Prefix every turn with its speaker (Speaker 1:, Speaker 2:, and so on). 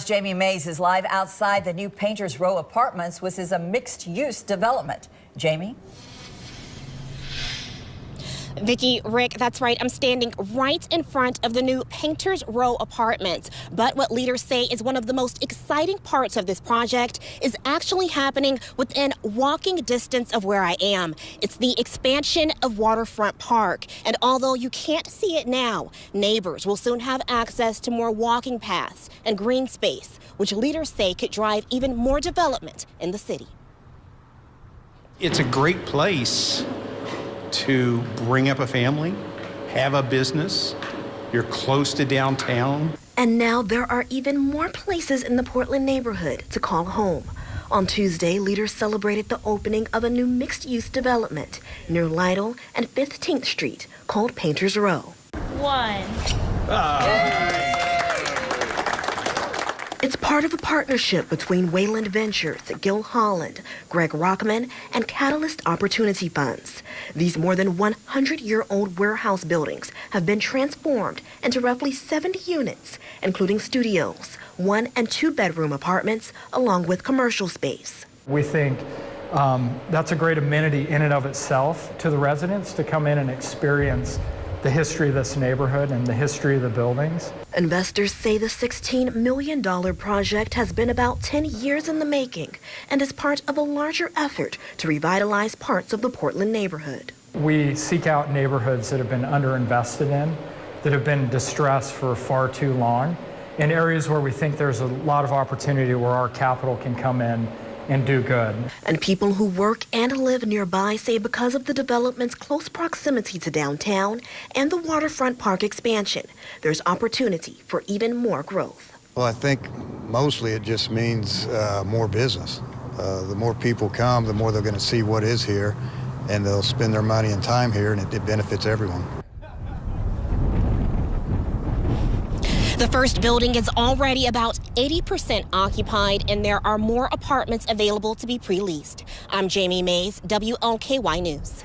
Speaker 1: Jamie Mays is live outside the new Painters Row Apartments, which is a mixed-use development. Jamie?
Speaker 2: Vicki, Rick, that's right. I'm standing right in front of the new Painters Row Apartments. But what leaders say is one of the most exciting parts of this project is actually happening within walking distance of where I am. It's the expansion of Waterfront Park. And although you can't see it now, neighbors will soon have access to more walking paths and green space, which leaders say could drive even more development in the city.
Speaker 3: It's a great place to bring up a family, have a business. You're close to downtown.
Speaker 4: And now there are even more places in the Portland neighborhood to call home. On Tuesday, leaders celebrated the opening of a new mixed-use development near Lytle and 15th Street called Painters Row. It's part of a partnership between Wayland Ventures, Gil Holland, Greg Rockman, and Catalyst Opportunity Funds. These more than 100-year-old warehouse buildings have been transformed into roughly 70 units, including studios, 1- and 2-bedroom apartments, along with commercial space.
Speaker 5: We think that's a great amenity in and of itself to the residents to come in and experience the history of this neighborhood and the history of the buildings.
Speaker 4: Investors say the $16 million project has been about 10 years in the making and is part of a larger effort to revitalize parts of the Portland neighborhood.
Speaker 5: We seek out neighborhoods that have been underinvested in, that have been distressed for far too long, in areas where we think there's a lot of opportunity where our capital can come in and do good.
Speaker 4: And people who work and live nearby say because of the development's close proximity to downtown and the Waterfront Park expansion, there's opportunity for even more growth.
Speaker 6: Well, I think mostly it just means more business. The more people come, the more they're going to see what is here, and they'll spend their money and time here, and it benefits everyone.
Speaker 2: The first building is already about 80% occupied, and there are more apartments available to be pre-leased. I'm Jamie Mays, WLKY News.